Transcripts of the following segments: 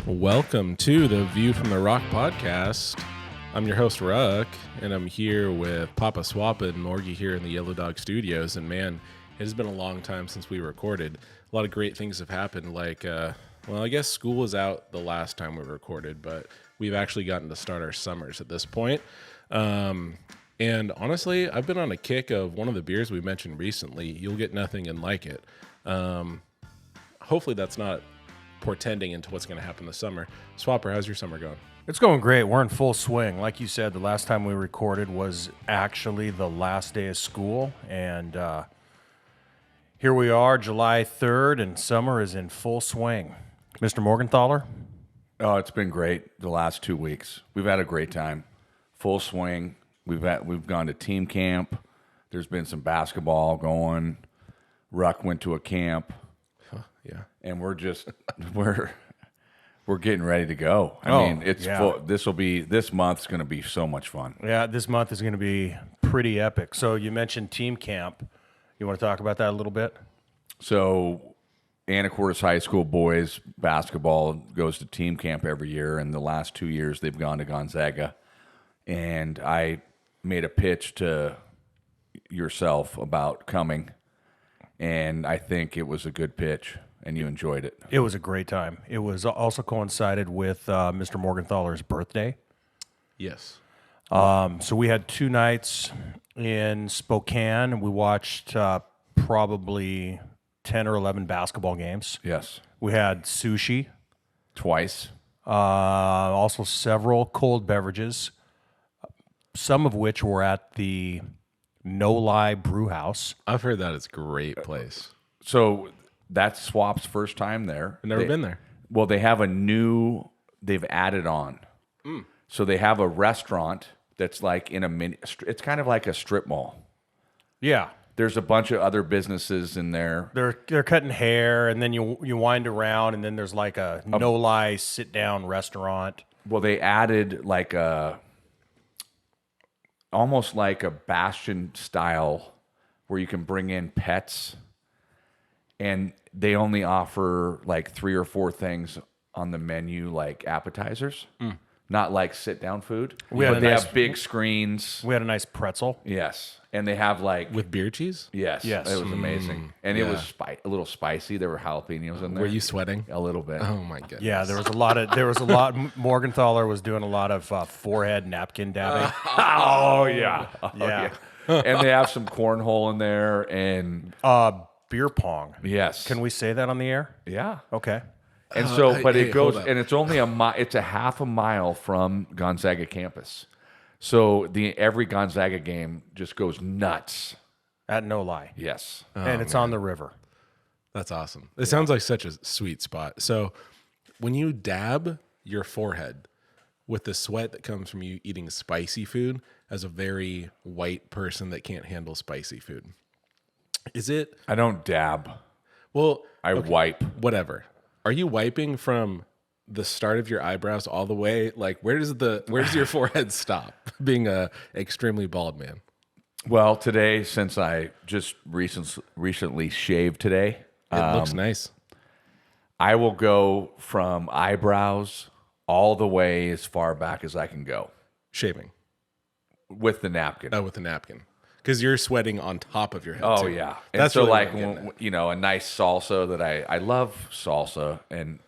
Welcome to the View from the Rock podcast. I'm your host, Ruck, and I'm here with Papa Swap and Norgie here in the Yellow Dog Studios. And man, it has been a long time since we recorded. A lot of great things have happened, like, I guess school was out the last time we recorded, but we've actually gotten to start our summers at this point. And honestly, I've been on a kick of one of the beers we mentioned recently. You'll Get Nothing and Like It. Hopefully that's not portending into what's going to happen this summer. Swapper, how's your summer going? It's going great. We're in full swing. Like you said, the last time we recorded was actually the last day of school. And here we are, July 3rd, and summer is in full swing. Mr. Morgenthaler? Oh, it's been great the last 2 weeks. We've had a great time. Full swing. We've gone to team camp. There's been some basketball going. Ruck went to a camp. Yeah. And we're getting ready to go. I mean, it's full. This month's going to be so much fun. Yeah, this month is going to be pretty epic. So you mentioned team camp. You want to talk about that a little bit? So Anacortes High School boys basketball goes to team camp every year, and the last 2 years they've gone to Gonzaga. And I made a pitch to yourself about coming, and I think it was a good pitch. And you enjoyed it. It was a great time. It was also coincided with Mr. Morgenthaler's birthday. Yes. So we had 2 nights in Spokane. We watched probably 10 or 11 basketball games. Yes. We had sushi. Twice. Also several cold beverages, some of which were at the No Lie Brew House. I've heard that it's a great place. So that's Swap's first time there. I've never been there. Well, they've added on. So they have a restaurant that's like in it's kind of like a strip mall. Yeah. There's a bunch of other businesses in there. They're cutting hair, and then you wind around, and then there's like a No Lie sit-down restaurant. Well, they added like almost like a Bastion style where you can bring in pets. And they only offer like 3 or 4 things on the menu, like appetizers, not like sit-down food. They have big screens. We had a nice pretzel. Yes, and they have like With beer cheese? yes, Yes. it was amazing, and it was a little spicy. There were jalapenos in there. Were you sweating? A little bit. Oh my goodness. Yeah, there was a lot. Morgenthaler was doing a lot of forehead napkin dabbing. Oh yeah, Yeah. and they have some cornhole in there, and Beer pong. yes, Can we say that on the air? yeah. Okay. And so, but hey, it goes, hold up. and it's only it's a half a mile from Gonzaga campus. So every Gonzaga game just goes nuts. At No Lie. Yes. And it's on the river. That's awesome. It sounds like such a sweet spot. So when you dab your forehead with the sweat that comes from you eating spicy food, as a very white person that can't handle spicy food, is it... I don't dab. Well, I wipe. whatever. Are you wiping from the start of your eyebrows all the way? Like, where does your forehead stop? Being a extremely bald man. Well, today, since I just recently shaved today, It looks nice. I will go from eyebrows all the way as far back as I can go Shaving. with the napkin. Oh, with a napkin. Because you're sweating on top of your head. Oh too. yeah, and That's so really like what I'm getting at. a nice salsa that I love salsa, and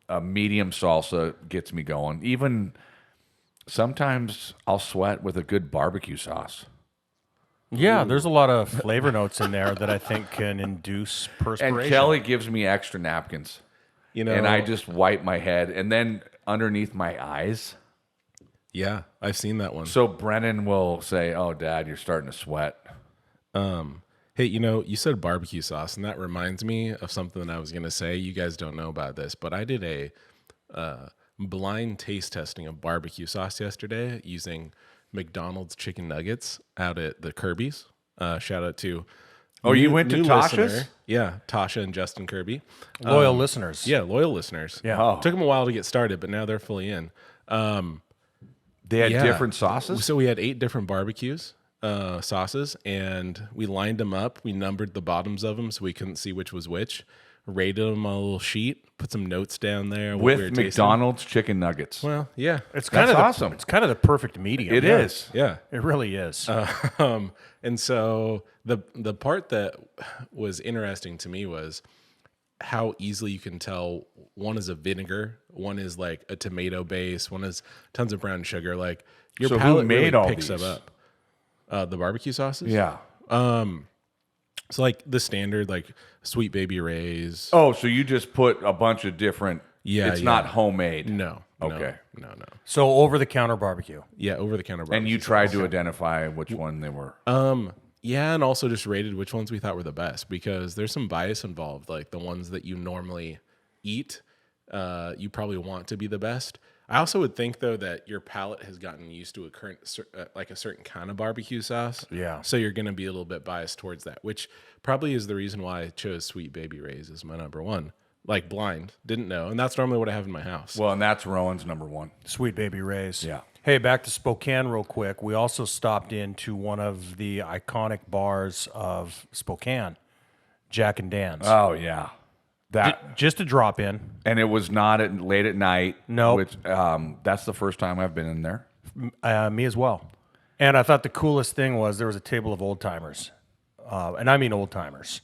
a medium salsa gets me going. Even sometimes I'll sweat with a good barbecue sauce. Yeah, there's a lot of flavor notes in there that I think can induce perspiration. And Kelly gives me extra napkins, You know, and I just wipe my head, and then underneath my eyes. yeah, I've seen that one. So Brennan will say, "Oh, Dad, you're starting to sweat." Hey, you said barbecue sauce, and that reminds me of something that I was going to say. You guys don't know about this, but I did a blind taste testing of barbecue sauce yesterday using McDonald's chicken nuggets out at the Kirby's. Shout out to you went to new Tasha's? listener. Yeah, Tasha and Justin Kirby. Loyal listeners. Yeah, loyal listeners. Yeah. Oh. Took them a while to get started, but now they're fully in. They had Yeah. different sauces. So we had 8 different barbecues. sauces, and we lined them up. We numbered the bottoms of them so we couldn't see which was which. rated them on a little sheet, put some notes down there what we were With tasting. McDonald's chicken nuggets. Well, yeah, It's kind of awesome. It's kind of the perfect medium. It is. yeah. It really is. And so the part that was interesting to me was how easily you can tell one is a vinegar, one is like a tomato base, one is tons of brown sugar. Like your So who palate made really all picks these? them up. The barbecue sauces. Yeah. So like the standard like Sweet Baby Ray's. Oh, so you just put a bunch of different. Yeah, It's yeah. not homemade. No. Okay. No. So over-the-counter barbecue. Yeah, over the counter. And you tried to identify which one they were. Yeah, and also just rated which ones we thought were the best because there's some bias involved. Like the ones that you normally eat, you probably want to be the best. I also would think though that your palate has gotten used to a certain kind of barbecue sauce. Yeah. So you're going to be a little bit biased towards that, which probably is the reason why I chose Sweet Baby Ray's as my number one. Like blind, didn't know, and that's normally what I have in my house. Well, and that's Rowan's number one. Sweet Baby Ray's. Yeah. Hey, back to Spokane real quick. We also stopped into one of the iconic bars of Spokane, Jack and Dan's. Oh yeah, that Just a drop in. and it was not late at night. Nope. Which that's the first time I've been in there. Me as well. And I thought the coolest thing was there was a table of old timers, and I mean old timers,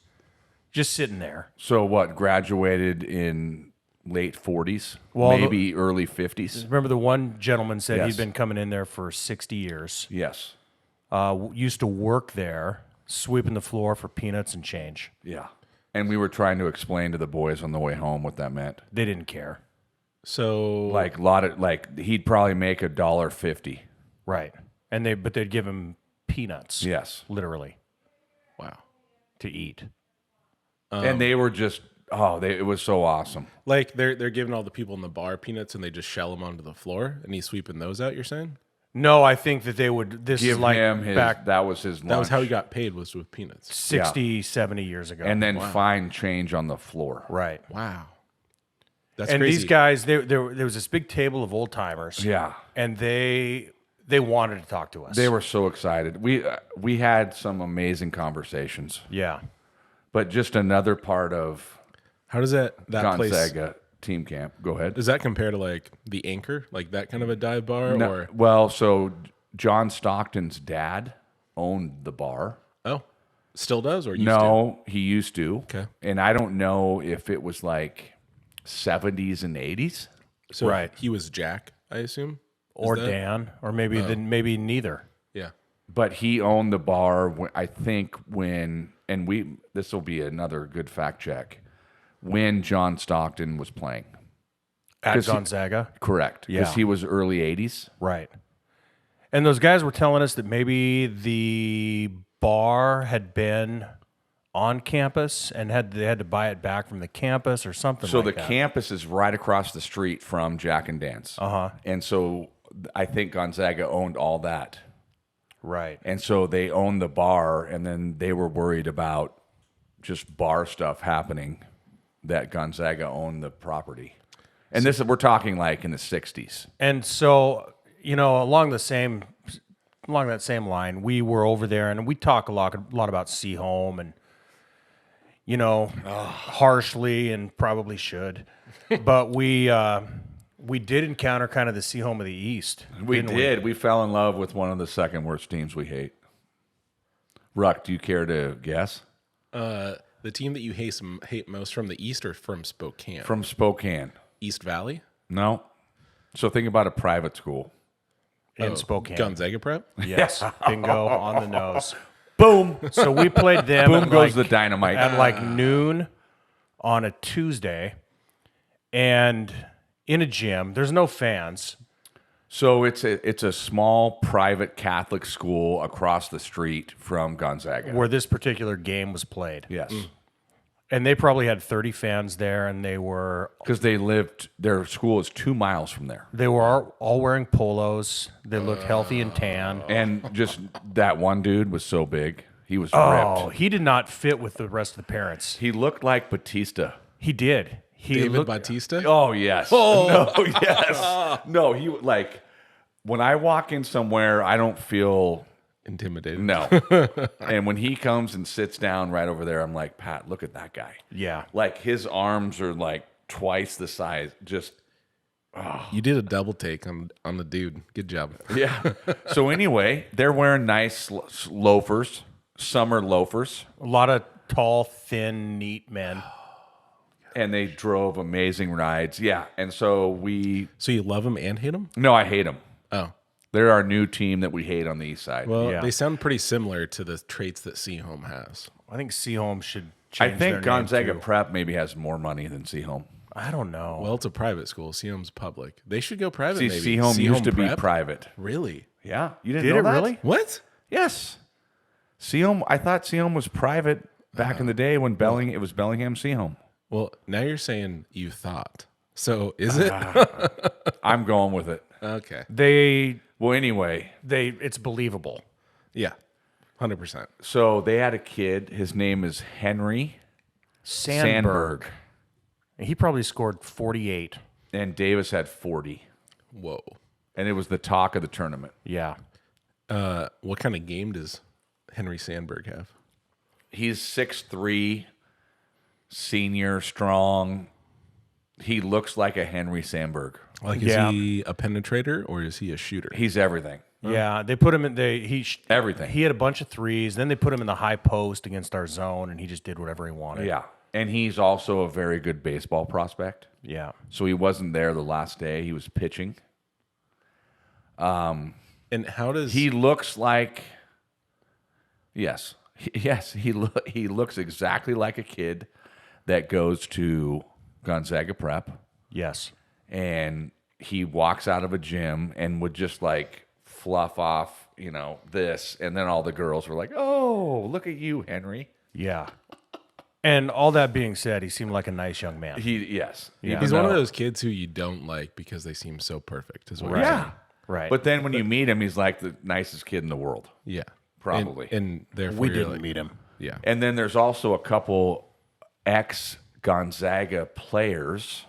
just sitting there. So what? Graduated in late 40s, Well, maybe early 50s. Remember the one gentleman said Yes. he'd been coming in there for 60 years. Yes. Used to work there, sweeping the floor for peanuts and change. Yeah. And we were trying to explain to the boys on the way home what that meant. They didn't care. So Like he'd probably make $1.50. Right. But they'd give him peanuts. Yes. Literally, wow. to eat. And they were just it was so awesome. Like they're giving all the people in the bar peanuts and they just shell them onto the floor and he's sweeping those out. You're saying No, I think that they would. This Give is like him his back that was his lunch. that was how he got paid was with peanuts. 60, 70 years ago. and then find change on the floor. right. Wow, that's And crazy. these guys, there was this big table of old timers. Yeah. And they wanted to talk to us. They were so excited. We had some amazing conversations. Yeah. But just another part of How does that place? Gonzaga team camp. Go ahead. Does that compare to like the Anchor, like that kind of a dive bar, No, or well, so John Stockton's dad owned the bar. still does, or used No, he used to. Okay. And I don't know if it was like 70s and 80s. to? So Right. he was Jack, I assume, Or Is that- Dan, or maybe maybe neither. Yeah. But he owned the bar, I think, this will be another good fact check, when John Stockton was playing. At 'Cause he- Gonzaga. Correct. Because Yeah. he was early 80s. Right. And those guys were telling us that maybe the bar had been on campus and they had to buy it back from the campus or something So like the that. campus is right across the street from Jack and Dan's. Uh-huh. And so I think Gonzaga owned all that. Right. And so they owned the bar, and then they were worried about just bar stuff happening that Gonzaga owned the property. And we're talking like in the 60s. And so, along that same line, we were over there and we talk a lot about Seaholm and, harshly and probably should, but we did encounter kind of the Seaholm of the East. We didn't did. We fell in love with one of the second worst teams we hate. Ruck, do you care to guess? The team that you hate most from the East or from Spokane? From Spokane. East Valley? No. So think about a private school. in Spokane. Gonzaga Prep? Yes, bingo on the nose. Boom. So we played them. Boom at goes like- the dynamite. at like noon on a Tuesday, and in a gym. There's no fans. So it's a small private Catholic school across the street from Gonzaga. Where this particular game was played. Yes. And they probably had 30 fans there, and they were Because their school is 2 miles from there. all wearing polos. They looked healthy and tan. And just that one dude was so big. He was Oh, ripped. he did not fit with the rest of the parents. He looked like Batista. He did. He David looked, Bautista? Oh, yes. No, yes. No, he like when I walk in somewhere, I don't feel intimidated. No. And when he comes and sits down right over there, I'm like, Pat, look at that guy. Yeah. Like his arms are like twice the size. Just You did a double take on the dude. Good job. yeah. So anyway, they're wearing nice loafers, summer loafers, A lot of tall, thin, neat men. and they drove amazing rides. Yeah. And so So you love him and hate him? no, I hate them. Oh. They're our new team that we hate on the east side. Well, Yeah. they sound pretty similar to the traits that Seaholm has. I think Seaholm should I change their think name Gonzaga to- Prep maybe has more money than Seaholm. I don't know. Well, it's a private school. Seaholm's public. They should go private, See, maybe. Seaholm used to be Prep? private. Really? Yeah. You didn't Did know it that? really? What? Yes. Seaholm, I thought Seaholm was private back in the day when it was Bellingham Seaholm. Well, now you're saying you thought. So is it? I'm going with it. Okay. Well, anyway, It's believable. Yeah. 100%. so they had a kid. His name is Henry Sandberg. He probably scored 48. And Davis had 40. Whoa. And it was the talk of the tournament. Yeah. What kind of game does Henry Sandberg have? He's 6'3", senior, strong. He looks like a Henry Sandberg. Like, Yeah. is he a penetrator or is he a shooter? He's everything. Yeah, they put him in Everything. He had a bunch of threes. Then they put him in the high post against our zone, and he just did whatever he wanted. Yeah. And he's also a very good baseball prospect. Yeah. So he wasn't there the last day. He was pitching. And how does He looks like, yes, he looks exactly like a kid that goes to Gonzaga Prep, Yes. and he walks out of a gym and would just like fluff off, this, and then all the girls were like, "Oh, look at you, Henry." Yeah. And all that being said, he seemed like a nice young man. Yes, Yeah. He's one of those kids who you don't like because they seem so perfect. Is what you're saying. Yeah, Right. but then when you meet him, he's like the nicest kid in the world. Yeah. Probably. And therefore we you're didn't like, meet him. Yeah. And then there's also a couple ex-Gonzaga players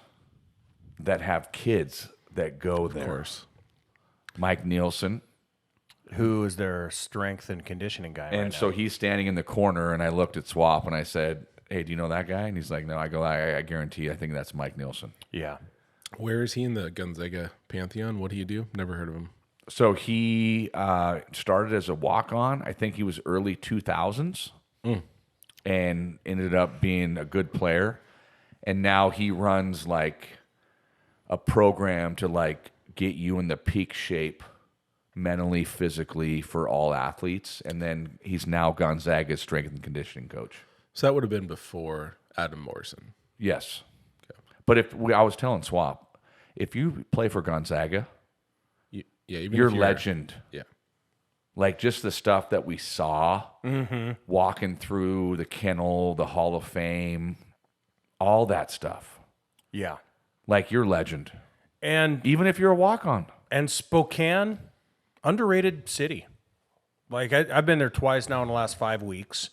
that have kids that go there. Of course. Mike Nielsen. Who is their strength and conditioning guy? And right so now? he's standing in the corner, and I looked at Swap, and I said, "Hey, do you know that guy?" And he's like, "No." I go, I guarantee you, I think that's Mike Nielsen. Yeah. Where is he in the Gonzaga pantheon? What do you do? Never heard of him. So he started as a walk-on. I think he was early 2000s and ended up being a good player. And now he runs like a program to like get you in the peak shape mentally, physically for all athletes. And then he's now Gonzaga's strength and conditioning coach. So that would have been before Adam Morrison. Yes. But I was telling Swap, if you play for Gonzaga, Yeah, even you're if legend. Yeah. Like just the stuff that we saw walking through the kennel, the Hall of Fame, all that stuff. Yeah. Like you're legend. And Even if you're a walk-on. Spokane, underrated city. Like I've been there twice now in the last 5 weeks,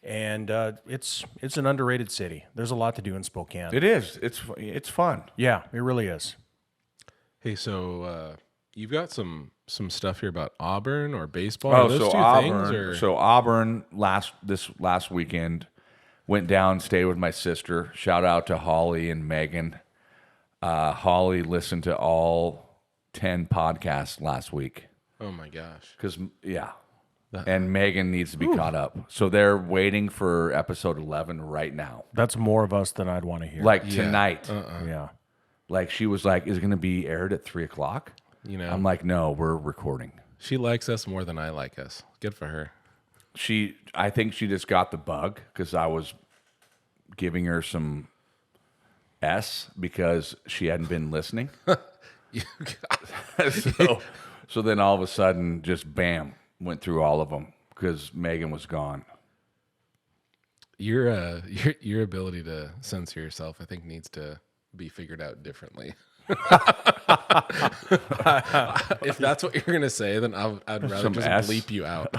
and it's an underrated city. There's a lot to do in Spokane. It is. It's fun. Yeah, it really is. Hey, so you've got some stuff here about Auburn or baseball. Are those two Auburn. things, or? So Auburn this last weekend went down, stayed with my sister. Shout out to Holly and Megan. Holly listened to all 10 podcasts last week. Oh my gosh. Because, yeah. And Megan needs to be caught up. So they're waiting for episode 11 right now. That's more of us than I'd want to hear. Like tonight. yeah. Like she was like, is it going to be aired at 3 o'clock? You know, I'm like, no, we're recording. she likes us more than I like us. Good for her. I think she just got the bug because I was giving her some S because she hadn't been listening. So then all of a sudden, just bam, went through all of them because Megan was gone. Your ability to censor yourself, I think, needs to be figured out differently. If that's what you're gonna say, then I'd rather Some just S? bleep you out.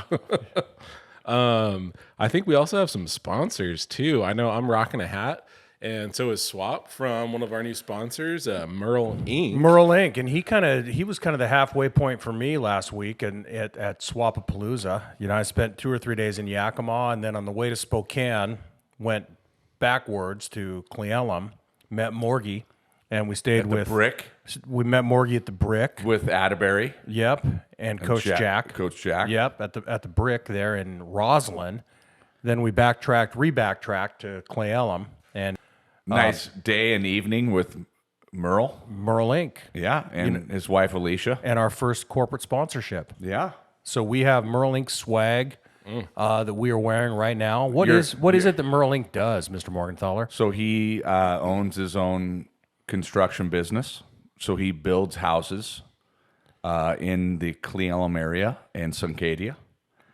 I think we also have some sponsors too. I know I'm rocking a hat, And so is Swap from one of our new sponsors, Merle Inc. Merle Inc. And he was kind of the halfway point for me last week and at Swapapalooza. You know, I spent 2 or 3 days in Yakima, and then on the way to Spokane, went backwards to Cleellum, met Morgie, and we stayed The Brick We met Morgie at the Brick. with Atterbury. Yep, and Coach Jack. Coach Jack. Yep, at the Brick there in Roslyn. Then we re-backtracked to Cleellum and Nice day and evening with Merle. Merle Inc. Yeah, and his wife Alicia. and our first corporate sponsorship. Yeah. So we have Merle Inc. swag that we are wearing right now. What is it that Merle Inc. does, Mr. Morgenthaler? So he owns his own construction business. So he builds houses in the Cleellum area and Suncadia.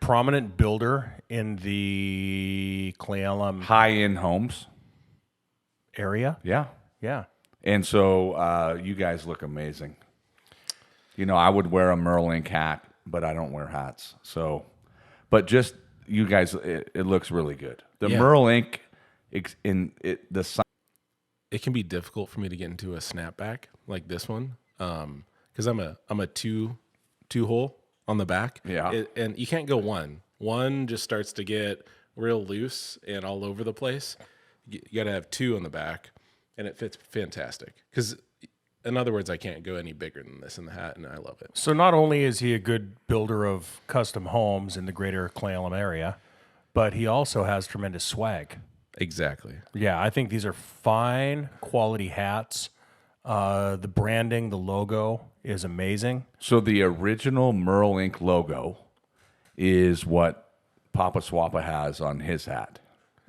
Prominent builder in the Cleellum High-end homes. area. Yeah. Yeah. And so you guys look amazing. You know, I would wear a Merle Inc. hat, but I don't wear hats. So, but just you guys, it looks really good. The Merle Inc. It can be difficult for me to get into a snapback like this one, because I'm a two hole on the back. Yeah. And you can't go one. One just starts to get real loose and all over the place. You got to have 2 on the back, and it fits fantastic. Because, in other words, I can't go any bigger than this in the hat, and I love it. So not only is he a good builder of custom homes in the greater Cleellum area, but he also has tremendous swag. Exactly. Yeah, I think these are fine quality hats. The branding, the logo is amazing. So the original Merle Inc. logo is what Papa Swappa has on his hat.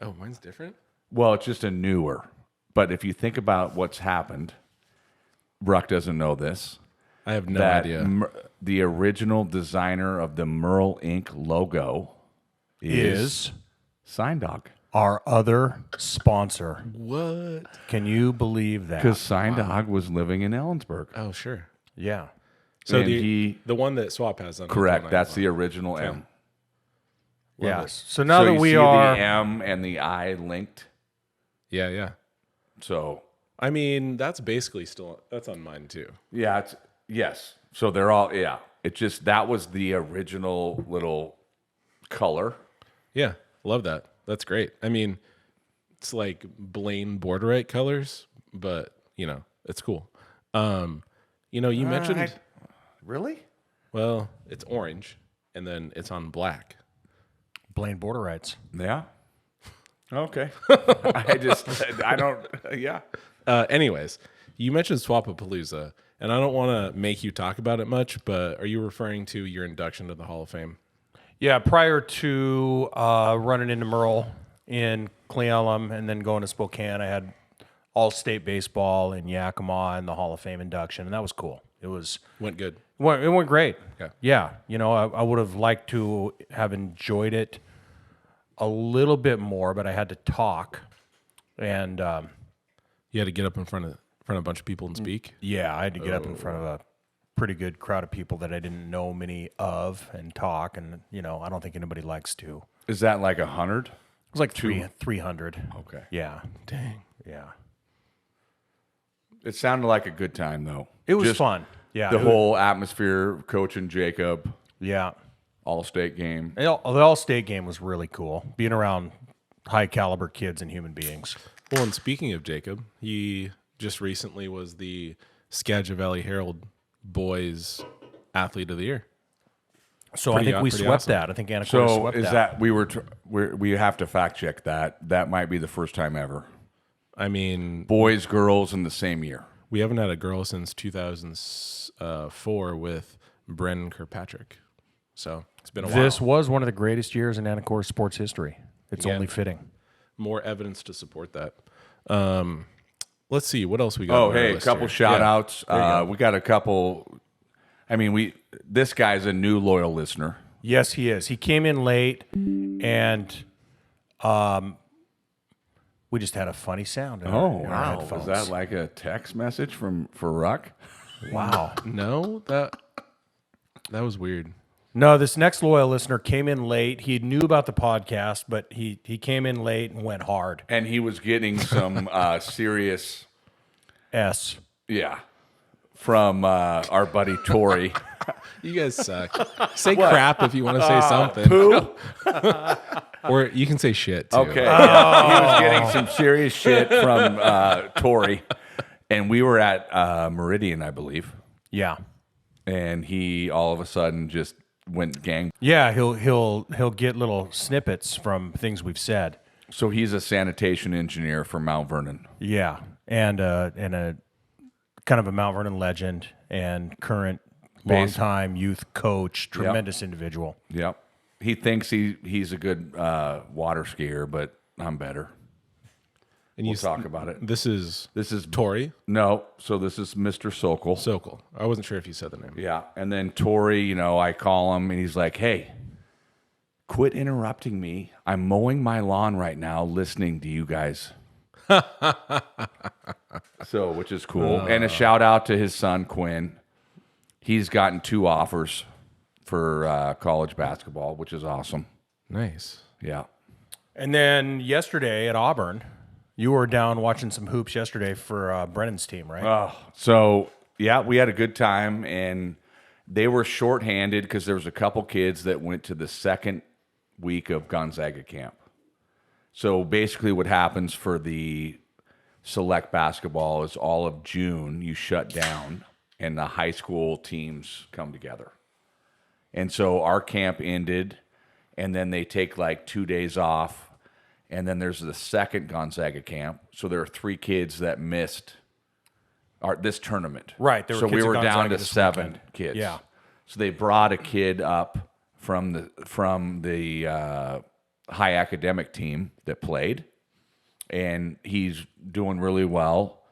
Oh, mine's different? Well, it's just a newer. But if you think about what's happened, Ruck doesn't know this. I have no idea. The original designer of the Merle Inc. logo is Sign Dog. Our other sponsor. What? Can you believe that? Because Sign Dog was living in Ellensburg. Oh, sure. Yeah. So And the one that Swap has on. Correct. That's the original M. Yes. So now So that you we see are the M and the I linked. Yeah. So I mean, that's basically that's on mine too. yeah, yes. So they're all It just that was the original little color. Yeah, love that. That's great. I mean, it's like Blaine Borderite colors, but it's cool. You mentioned Really? well, it's orange, and then it's on black. Blaine Borderites. Yeah. Okay. I don't. Yeah. Anyways, you mentioned Swapapalooza, and I don't want to make you talk about it much, but are you referring to your induction to the Hall of Fame? Yeah, prior to running into Merle in Cleellum and then going to Spokane, I had all-state baseball in Yakima and the Hall of Fame induction, and that was cool. Went good. It went great. Okay. Yeah, I would have liked to have enjoyed it a little bit more, but I had to talk, and You had to get up in front of a bunch of people and speak. yeah, I had to get up in front of a pretty good crowd of people that I didn't know many of and talk, and I don't think anybody likes to. Is that like 100? It was like 300. Okay. Yeah, Dang. yeah. It sounded like a good time though. It was Just fun. Yeah, The whole atmosphere, coaching Jacob, yeah. all-state game. The all-state game was really cool. Being around high-caliber kids and human beings. Well, and speaking of Jacob, he just recently was the Skagit Valley Herald Boys Athlete of the Year. So Pretty I think we pretty swept awesome. that. I think Anacortes So swept is that. we have to fact check that. That might be the first time ever. I mean, Boys, girls in the same year. we haven't had a girl since 2004 with Brennan Kirkpatrick. So it's been a while. This was one of the greatest years in Anacortes sports history. It's Yeah. only fitting. More evidence to support that. Let's see what else we got. Oh, on our hey, a list couple here. shout Yeah. outs. We got a couple. I mean, this guy's a new loyal listener. Yes, he is. He came in late, and we just had a funny sound. In our Was headphones. that like a text message for Ruck? Wow. No, that was weird. No, this next loyal listener came in late. He knew about the podcast, but he came in late and went hard. And he was getting some serious, S. yeah, from our buddy Tori. You guys suck. Say crap if you want to say something. Poo? Or you can say shit, too. Okay. Yeah. He was getting some serious shit from Tori. And we were at Meridian, I believe. Yeah. And he all of a sudden just went gang. Yeah, he'll get little snippets from things we've said. So he's a sanitation engineer for Mount Vernon. Yeah, and a kind of a Mount Vernon legend and current longtime youth coach, tremendous individual. Yep. He thinks he's a good water skier, but I'm better. And we'll talk about it. This is Tori? No, so this is Mr. Sokol. Sokol. I wasn't sure if you said the name. Yeah, and then Tori, I call him, and he's like, hey, quit interrupting me. I'm mowing my lawn right now listening to you guys. So, which is cool. And a shout out to his son, Quinn. He's gotten 2 offers for college basketball, which is awesome. Nice. Yeah. And then yesterday at Auburn, you were down watching some hoops yesterday for Brennan's team, right? So, yeah, we had a good time, and they were shorthanded because there was a couple kids that went to the second week of Gonzaga camp. So basically what happens for the select basketball is all of June you shut down, and the high school teams come together. And so our camp ended, and then they take like 2 days off. And then there's the second Gonzaga camp. So there are 3 kids that missed this tournament. Right. There were so kids we were at down Gonzaga to this 7 weekend. kids. Yeah. So they brought a kid up from the high academic team that played, and he's doing really well.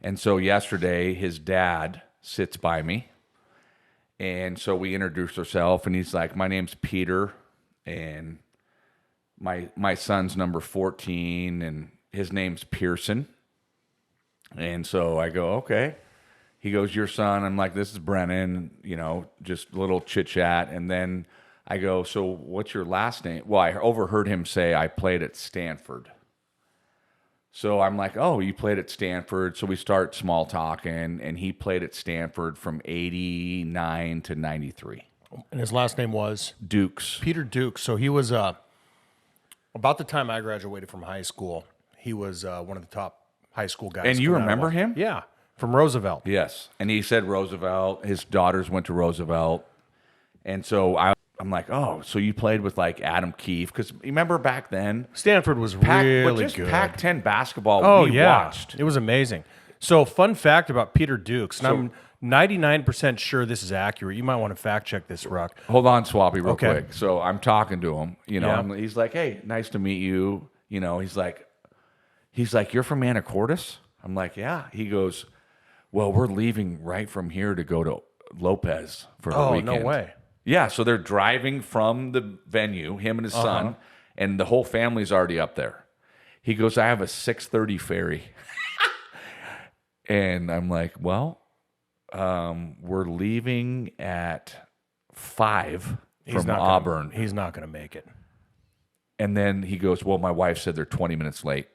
And so yesterday, his dad sits by me, and so we introduced ourselves, and he's like, "My name's Peter, and my son's number 14, and his name's Pearson." And so I go, "Okay." He goes, "Your son?" I'm like, "This is Brennan," just a little chit chat. And then I go, "So what's your last name?" Well, I overheard him say, "I played at Stanford." So I'm like, "Oh, you played at Stanford." So we start small talking, and he played at Stanford from 89 to 93. And his last name was? Dukes. Peter Dukes. So he was, about the time I graduated from high school, he was one of the top high school guys. And you remember him? Yeah, from Roosevelt. Yes. And he said Roosevelt. His daughters went to Roosevelt. And so I'm like, "Oh, so you played with like Adam Keefe?" Because remember back then, Stanford was really good. Pac-10 basketball. Oh, we yeah. watched. It was amazing. So, fun fact about Peter Dukes, and I'm 99% sure this is accurate. You might want to fact check this, Ruck. Hold on, Swappy, real Okay. quick. So I'm talking to him. Yeah. He's like, "Hey, nice to meet you." He's like, "You're from Anacortes?" I'm like, "Yeah." He goes, "Well, we're leaving right from here to go to Lopez for the weekend." Oh, no way. Yeah, so they're driving from the venue, him and his son, and the whole family's already up there. He goes, "I have a 6:30 ferry." And I'm like, "Well, we're leaving at 5 from Auburn." He's not going to make it. And then he goes, "Well, my wife said they're 20 minutes late."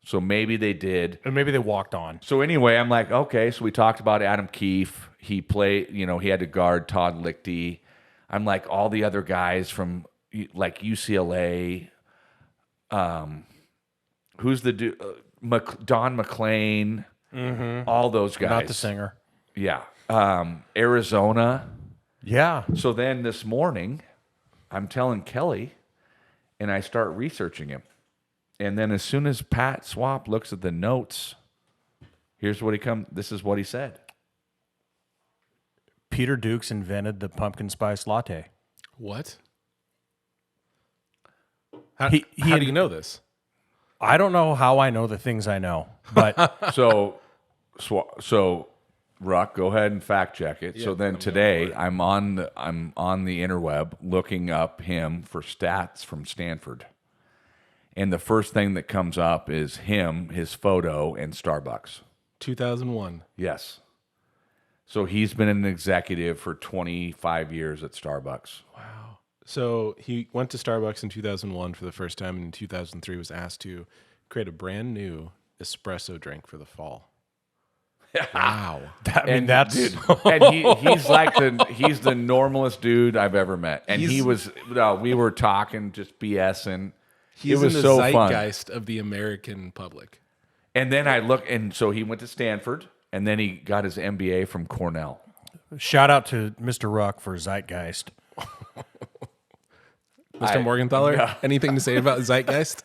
So maybe they did. And maybe they walked on. So anyway, I'm like, okay. So we talked about Adam Keefe. He played, he had to guard Todd Lichty. I'm like, all the other guys from like UCLA. Who's the dude? Don McClain. Mm-hmm. All those guys. Not the singer. Yeah. Arizona. Yeah. So then this morning, I'm telling Kelly, and I start researching him. And then as soon as Pat Swap looks at the notes, this is what he said. Peter Dukes invented the pumpkin spice latte. What? How do you know this? I don't know how I know the things I know, but So Ruck, go ahead and fact check it. So then today I'm on the interweb looking up him for stats from Stanford. And the first thing that comes up is him, his photo, and Starbucks. 2001. Yes. So he's been an executive for 25 years at Starbucks. Wow. So he went to Starbucks in 2001 for the first time, and in 2003 was asked to create a brand new espresso drink for the fall. Wow. That's dude, and he's like he's the normalest dude I've ever met. And we were talking just BSing. He's it was in the so fun. zeitgeist of the American public. And then I look, and so he went to Stanford, and then he got his MBA from Cornell. shout out to Mr. Ruck for Zeitgeist. Mr. Morgenthaler, no. anything to say about zeitgeist?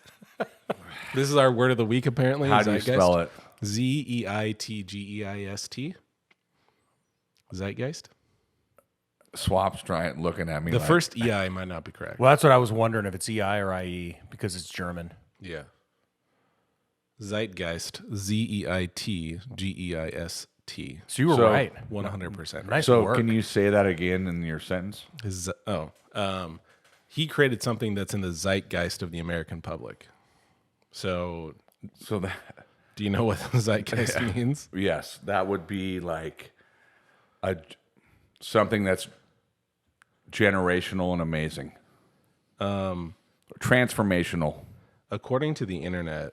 This is our word of the week, apparently. How do you spell it? Zeitgeist. Zeitgeist. Swap's looking at me. The like, first EI might not be correct. Well, that's what I was wondering if it's EI or IE because it's German. Yeah. Zeitgeist. Zeitgeist. So you were right. 100% right. Nice So work. can you say that again in your sentence? He created something that's in the zeitgeist of the American public. So that do you know what zeitgeist means? yes, that would be like something that's generational and amazing. Transformational. According to the internet,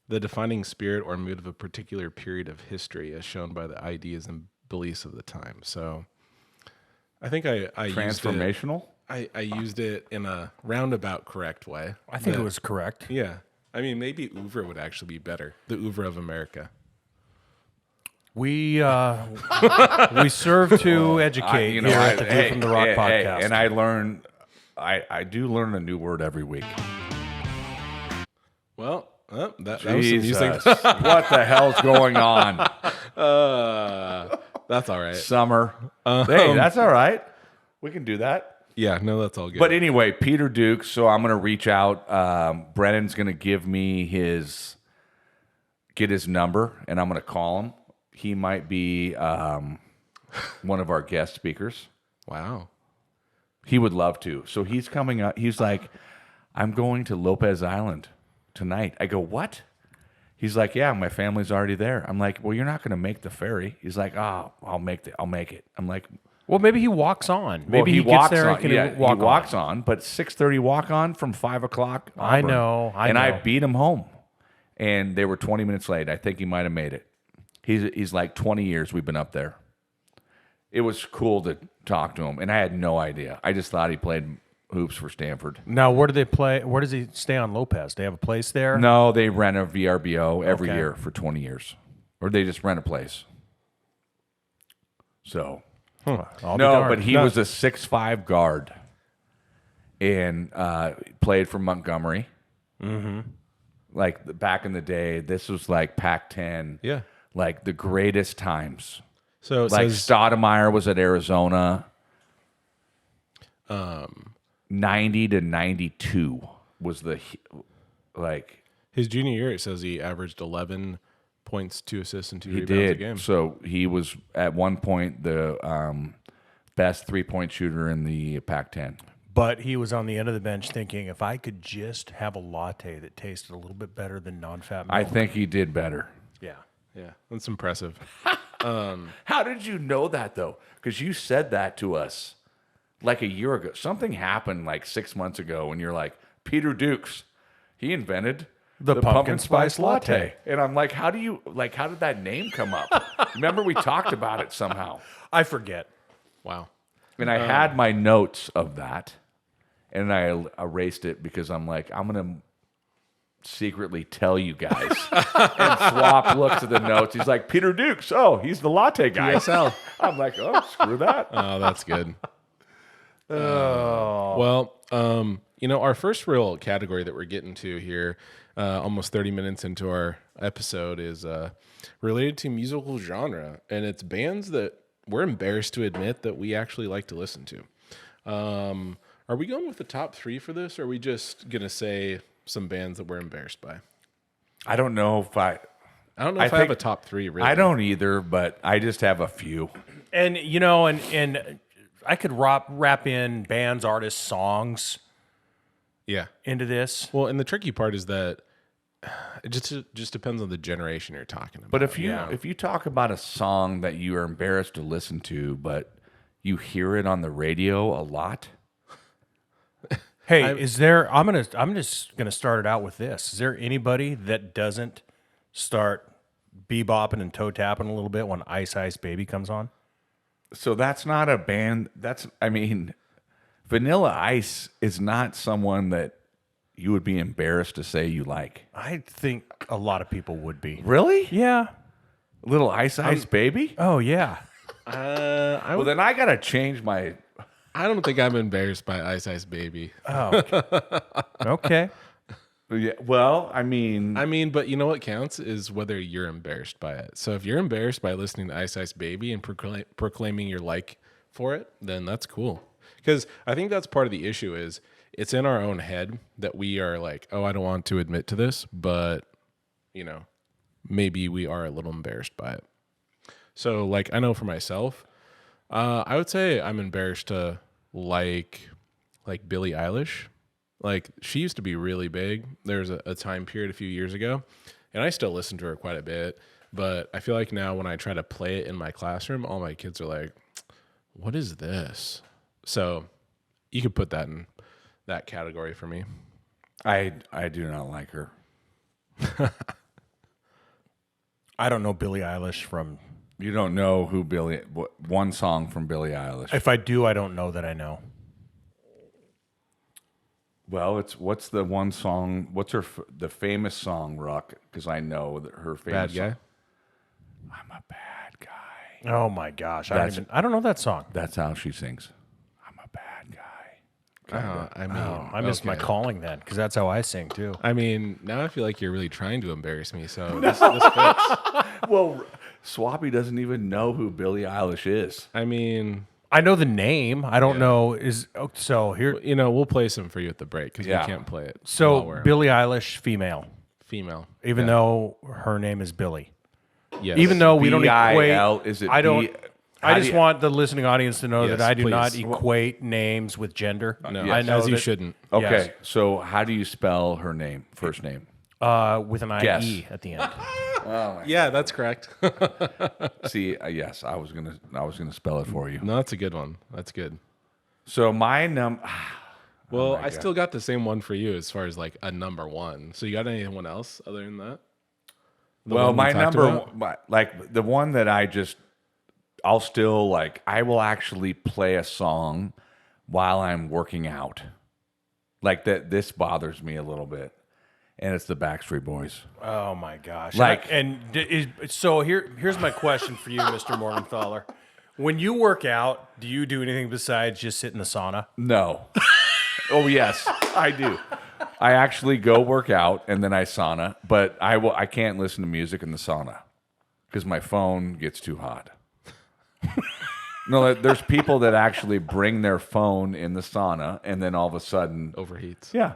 the defining spirit or mood of a particular period of history as shown by the ideas and beliefs of the time. So I think I Transformational? I used it in a roundabout correct way. I think it was correct. Yeah. I mean, maybe oeuvre would actually be better. The oeuvre of America. We serve to educate here at the View from the Rock podcast. And I do learn a new word every week. Well, that was some music. What the hell's going on? That's all right. Summer. Hey, that's all right. We can do that. Yeah, no, that's all good. But anyway, Peter Dukes. So I'm going to reach out. Brennan's going to give me get his number, and I'm going to call him. He might be one of our guest speakers. Wow. He would love to. So he's coming up. He's like, I'm going to Lopez Island tonight. I go, what? He's like, yeah, my family's already there. I'm like, well, you're not going to make the ferry. He's like, oh, I'll make it. I'm like, well, maybe he walks on. Maybe well, he gets there and can walk he walks on. But 6:30 walk on from 5 o'clock. I know. I beat him home, and they were 20 minutes late. I think he might have made it. He's like 20 years we've been up there. It was cool to talk to him, and I had no idea. I just thought he played hoops for Stanford. Now, where do they play? Where does he stay on Lopez? They have a place there? No, they rent a VRBO every year for 20 years, or they just rent a place. So. But he was a 6'5" guard and played for Montgomery. Mm-hmm. Like back in the day, this was like Pac-10. Yeah. Like the greatest times. So it like says, Stoudemire was at Arizona. 90 to 92 was his junior year. It says he averaged 11 points, 2 assists, and 2 he rebounds a did. game. So he was at one point the best 3-point shooter in the Pac-10. But he was on the end of the bench thinking, if I could just have a latte that tasted a little bit better than non-fat milk. I think he did better. Yeah. Yeah, that's impressive. How did you know that, though? Because you said that to us like a year ago. Something happened like 6 months ago, and you're like, Peter Dukes, he invented the pumpkin spice latte. And I'm like, how did that name come up? Remember we talked about it somehow. I forget. Wow. And I had my notes of that, and I erased it because I'm like, I'm going to secretly tell you guys. And Swap looks at the notes. He's like, Peter Dukes. Oh, he's the latte guy. PSL. I'm like, oh, screw that. Oh, that's good. Well, our first real category that we're getting to here, almost 30 minutes into our episode, is related to musical genre, and it's bands that we're embarrassed to admit that we actually like to listen to. Are we going with the top 3 for this, or are we just going to say some bands that we're embarrassed by? I don't know if I have a top 3, really. I don't either, but I just have a few. And, and I could wrap in bands, artists, songs Yeah. into this. Well, and the tricky part is that It just depends on the generation you're talking about. But if you talk about a song that you are embarrassed to listen to, but you hear it on the radio a lot, Hey, I'm just gonna start it out with this. Is there anybody that doesn't start bebopping and toe tapping a little bit when Ice Ice Baby comes on? so that's not a band. Vanilla Ice is not someone that you would be embarrassed to say you like. I think a lot of people would be. Really? Yeah. Little Ice Ice Baby? Oh yeah. Well, then I gotta change my. I don't think I'm embarrassed by Ice Ice Baby. Oh. Okay. Yeah, well, I mean, But you know what counts is whether you're embarrassed by it. So if you're embarrassed by listening to Ice Ice Baby and proclaiming your like for it, then that's cool. Because I think that's part of the issue is it's in our own head that we are like, oh, I don't want to admit to this, but, maybe we are a little embarrassed by it. So, like, I know for myself, I would say I'm embarrassed to like Billie Eilish. Like, she used to be really big. There was a time period a few years ago, and I still listen to her quite a bit. But I feel like now when I try to play it in my classroom, all my kids are like, what is this? So you could put that in that category for me. I do not like her. I don't know Billie Eilish from. You don't know who one song from Billie Eilish. If I do, I don't know that I know. Well, what's the one song? What's the famous song, Ruck? Because I know that her famous Bad guy. song, I'm a bad guy. Oh my gosh, I don't know that song. That's how she sings. I'm a bad guy. I missed my calling then, because that's how I sing too. I mean, now I feel like you're really trying to embarrass me. So this fits. Well, Swappy doesn't even know who Billie Eilish is. I mean, I know the name. I don't know so here. we'll play some for you at the break because Yeah. we can't play it. while So we're Billie Eilish, female, female. even though her name is Billie. Yes. Even though we don't B-I-L, equate, is it I don't. B- I how do just you- want the listening audience to know Yes, that I do not please. equate names with gender. No, I know as you that- shouldn't. Okay, Yes. so how do you spell her name? First name. With an Guess. IE at the end. Yeah, that's correct. See, yes, I was gonna spell it for you. No, that's a good one. That's good. So my Well, I still got the same one for you as far as like a number one. So you got anyone else other than that? Well, one we my talked number, about? like the one that I'll still like, I will actually play a song while I'm working out. Like that, this bothers me a little bit. And it's the Backstreet Boys. Oh my gosh! Like- So here's my question for you, Mr. Morgenthaler. When you work out, do you do anything besides just sit in the sauna? No. Oh, yes, I do. I actually go work out and then I sauna, but I can't listen to music in the sauna because my phone gets too hot. No, there's people that actually bring their phone in the sauna and then all of a sudden, Overheats. yeah.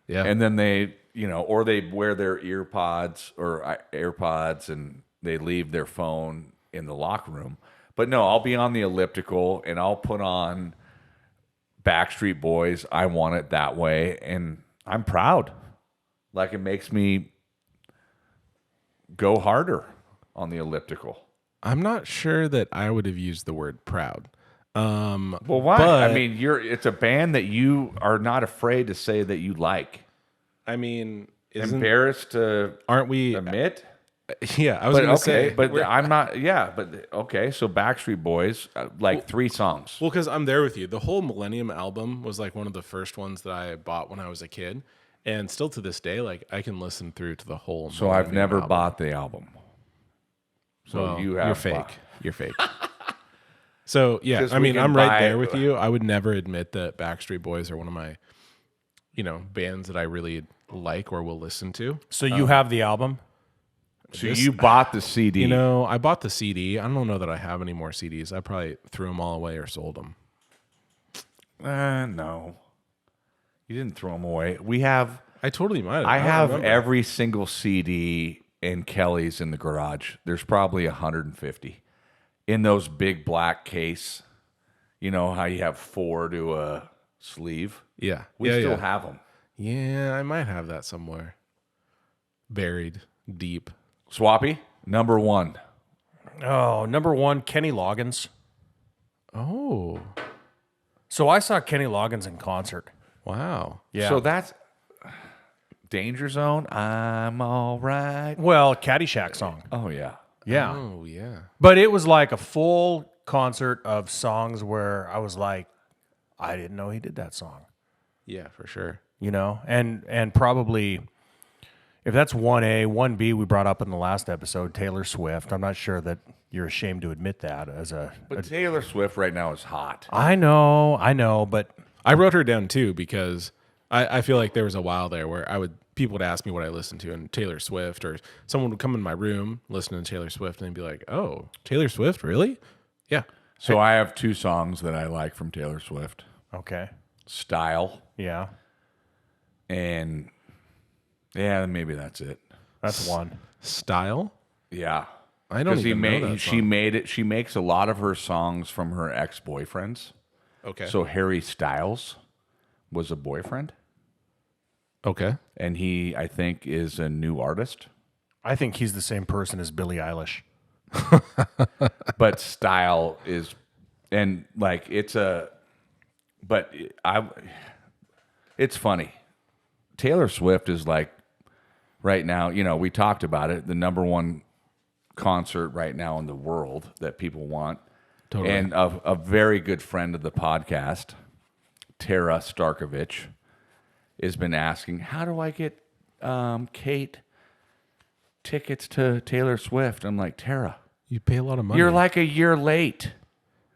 Yeah. And then they, or they wear their earpods or AirPods and they leave their phone in the locker room. But no, I'll be on the elliptical and I'll put on Backstreet Boys. I Want It That Way. And I'm proud. Like it makes me go harder on the elliptical. I'm not sure that I would have used the word proud. Well, why? But- I mean, it's a band that you are not afraid to say that you like. I mean, Embarrassed to aren't we? admit? Yeah, I was But going to okay, say. but I'm not. Yeah, but okay. So Backstreet Boys, like 3 songs. Well, because I'm there with you. The whole Millennium album was like one of the first ones that I bought when I was a kid, and still to this day, like I can listen through to the whole. So I've Millennium never album. bought the album. So Well, you have You're fake. bought- You're fake. So yeah, 'Cause I we mean, can I'm right buy- there with you. I would never admit that Backstreet Boys are one of my, bands that I really like or will listen to. So you have the album? So you bought the CD. I bought the CD. I don't know that I have any more CDs. I probably threw them all away or sold them. No, you didn't throw them away. We have. I totally might have. I don't have remember. every single CD in Kelly's in the garage. There's probably 150 in those big black case. You know how you have 4 to a sleeve. Yeah. We yeah, still yeah. have them. Yeah, I might have that somewhere. Buried deep. Swappy, number one. Oh, number one, Kenny Loggins. Oh, So I saw Kenny Loggins in concert. wow. Yeah. So that's Danger Zone. I'm all right. Well, Caddyshack song. Oh, yeah. Yeah. Oh, yeah. But it was like a full concert of songs where I was like, I didn't know he did that song. Yeah, for sure. You know? And probably if that's 1A, 1B we brought up in the last episode, Taylor Swift. I'm not sure that you're ashamed to admit that as a But Taylor Swift right now is hot. I know, but I wrote her down too because I feel like there was a while there where people would ask me what I listened to, and Taylor Swift, or someone would come in my room listening to Taylor Swift and they'd be like, "Oh, Taylor Swift, really?" Yeah. So I have two songs that I like from Taylor Swift. okay. Style Yeah. and yeah, maybe that's it. That's one. Style? Yeah. I don't even know that she song. made it. She makes a lot of her songs from her ex-boyfriends. Okay. So Harry Styles was a boyfriend, okay. and he, I think, is a new artist. I think he's the same person as Billie Eilish. But style is, and like it's funny. Taylor Swift is like right now. You know, we talked about it. The number one concert right now in the world that people want. Totally. And a very good friend of the podcast, Tara Starkovich, has been asking, how do I get Kate tickets to Taylor Swift? I'm like, Tara, You pay a lot of money. you're like a year late.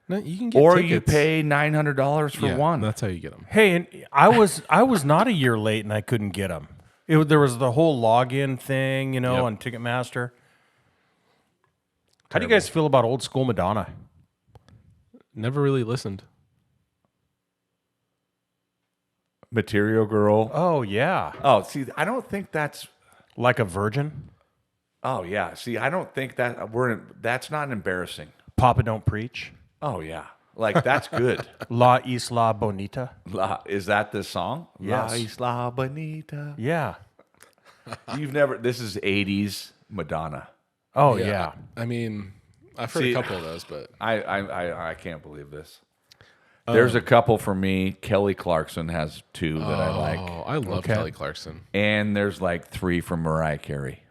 No, you can get Or tickets. you pay $900 for Yeah, one. That's how you get them. Hey, and I was not a year late and I couldn't get them. There was the whole login thing, you know, Yep. on Ticketmaster. How do you guys feel about old school Madonna? Never really listened. Material Girl. Oh yeah, Oh, see, I don't think that's. like a virgin. Oh yeah, see, I don't think that that's not embarrassing. Papa don't preach. Oh yeah, like that's good. La Isla Bonita. Is that the song? Yes. La Isla Bonita. Yeah. You've never. This is '80s Madonna. Oh yeah. I mean, I've heard See, a couple of those, but I can't believe this. There's a couple for me. Kelly Clarkson has two that I like, oh, I love Okay. Kelly Clarkson. and there's like three from Mariah Carey,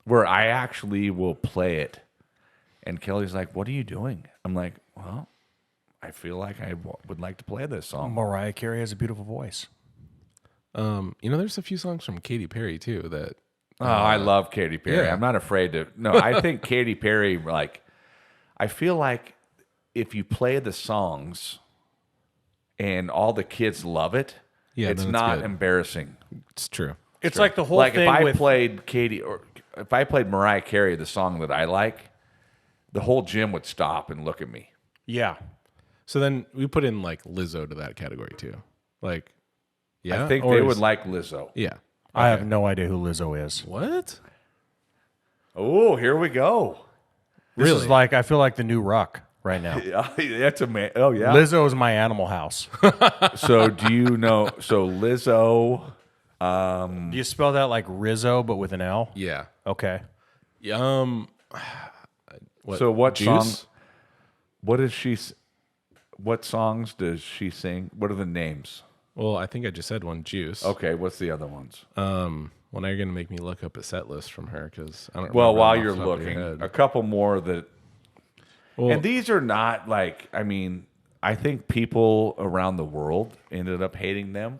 where I actually will play it, and Kelly's like, "What are you doing?" I'm like, "Well, I feel like I would like to play this song." Mariah Carey has a beautiful voice. You know, there's a few songs from Katy Perry too that Oh, I love Katy Perry. yeah. I'm not afraid to. No, I think Katy Perry, like, I feel like if you play the songs and all the kids love it, Yeah, it's then it's not good. embarrassing. it's true. It's like the whole Like, thing if I with played Katy, or if I played Mariah Carey, the song that I like, the whole gym would stop and look at me. yeah. So then we put in like Lizzo to that category too. Like, yeah, I think Or they is- would like Lizzo. Yeah. I have no idea who Lizzo is. What? Oh, here we go. This Really? is like I feel like the new Ruck right now. That's a man. Oh yeah. Lizzo is my Animal House. So do you know? So Lizzo. Do you spell that like Rizzo but with an L? Yeah. Okay. What, So what Juice? song? What is she? What songs does she sing? What are the names? Well, I think I just said one, Juice. Okay, what's the other ones? Well, now you're gonna make me look up a set list from her because I don't. Well, remember while them off you're the top of looking, your head. a couple more that, Well, and these are not like. I mean, I think people around the world ended up hating them.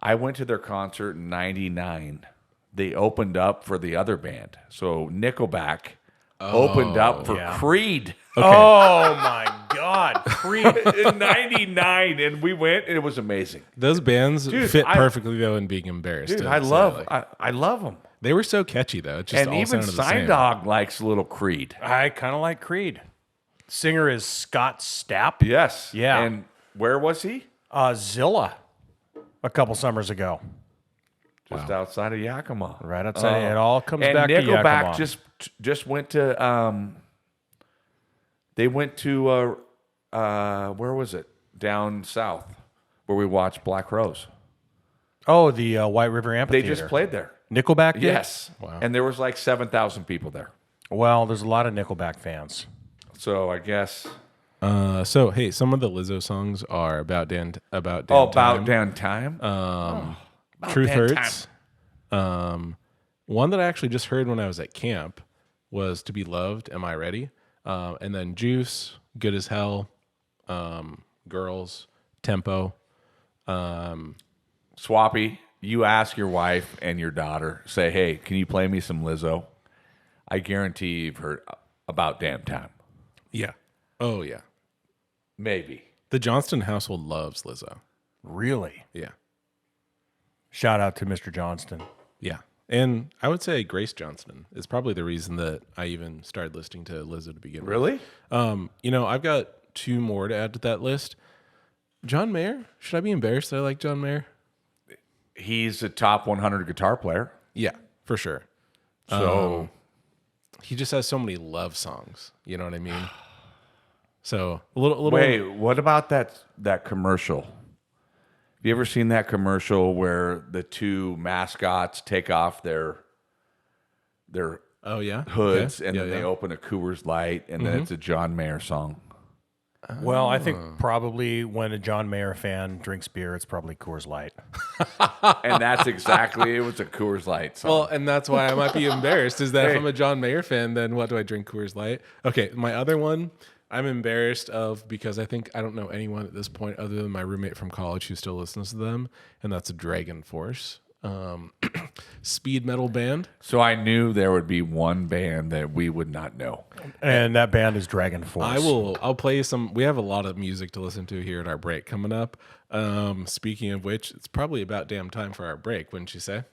I went to their concert in '99. They opened up for the other band, so Nickelback opened up for yeah. Creed. Oh my God. Creed. In '99, and we went, and it was amazing. those bands Dude, fit I- perfectly though in being embarrassed. Dude, to I say, love, like- I love them. they were so catchy though. It just And all even sounded the same. Dog likes a little Creed. I kind of like Creed. Singer is Scott Stapp. Yes. Yeah. And where was he? Zilla a couple summers ago. Just outside of Yakima. Right outside. It all comes And back to Nickelback Yakima. just went to they went to where was it? Down south where we watched Black Rose. Oh, the White River They Amphitheater. just played there. Nickelback did? Yes. Wow. And there was like 7,000 people there. Well, there's a lot of Nickelback fans. So I guess. So hey, some of the Lizzo songs are about Dan. About Dan time. Truth Dan Hurts. One that I actually just heard when I was at camp was "To Be Loved." Am I ready? And then Juice, "Good as Hell," Girls, Tempo. Swappy, you ask your wife and your daughter, say, hey, can you play me some Lizzo? I guarantee you've heard About Damn Time. Yeah. Oh yeah. Maybe. The Johnston household loves Lizzo. Really? Yeah. Shout out to Mr. Johnston. Yeah. And I would say Grace Johnston is probably the reason that I even started listening to Lizzo to begin with. Really? I've got two more to add to that list. John Mayer. Should I be embarrassed that I like John Mayer? He's a top 100 guitar player. Yeah, for sure. So He just has so many love songs. You know what I mean? So a little. wait, what about that commercial? Have you ever seen that commercial where the two mascots take off their Oh yeah. hoods Okay. and Yeah, then they yeah. open a Coors Light and then it's a John Mayer song? Well, I think probably when a John Mayer fan drinks beer, it's probably Coors Light. And that's exactly, it was a Coors Light song. Well, and that's why I might be embarrassed. Is that if I'm a John Mayer fan, then what do I drink? Coors Light. Okay, my other one I'm embarrassed of because I don't know anyone at this point other than my roommate from college who still listens to them, and that's Dragon Force, speed metal band. So I knew there would be one band that we would not know. And that band is Dragon Force. I'll play some. We have a lot of music to listen to here at our break coming up. Speaking of which, it's probably about damn time for our break, wouldn't you say?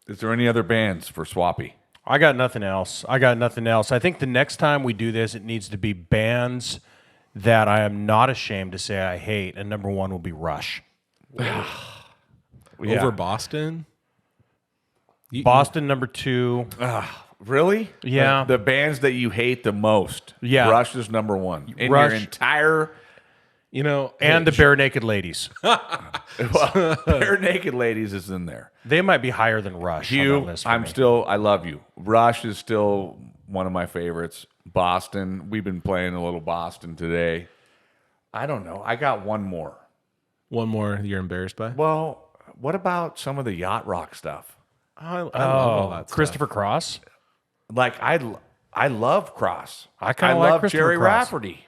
Is there any other bands for Swappy? I got nothing else. I think the next time we do this, it needs to be bands that I am not ashamed to say I hate. And number one will be Rush. Over Boston. Boston, number two. Really? Yeah. The bands that you hate the most. Yeah. Rush is number one. In Rush. your entire... And the Bare Naked Ladies. Well, Bare Naked Ladies is in there. They might be higher than Rush. on that Hugh, list for I'm me. still... I love you. Rush is still one of my favorites. Boston. We've been playing a little Boston today. I don't know. I got one more. One more you're embarrassed by? Well, what about some of the yacht rock stuff? I love all that stuff. Christopher Cross. Like, I love Cross. I kinda like love Christopher Jerry Cross. Rafferty.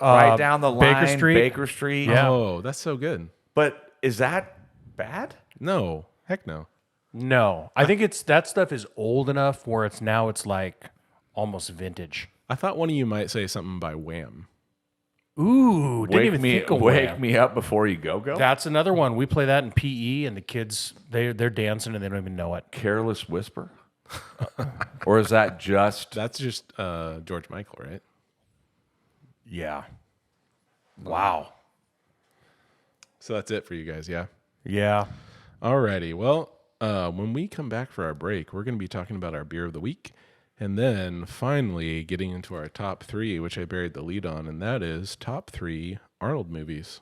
Right down the line. Baker Street. Yeah. Oh, that's so good. But is that bad? No, heck no. No, I think that stuff is old enough where it's like almost vintage. I thought one of you might say something by Wham. Ooh, didn't even think of Wake Wham. me up before you go. That's another one. We play that in PE, and the kids they're dancing and they don't even know it. Careless Whisper? Or is that just... That's just George Michael, right? Yeah. Wow. So that's it for you guys, yeah? Yeah. Alrighty. Well, when we come back for our break, we're going to be talking about our beer of the week. And then finally getting into our top three, which I buried the lead on, and that is top 3 Arnold movies.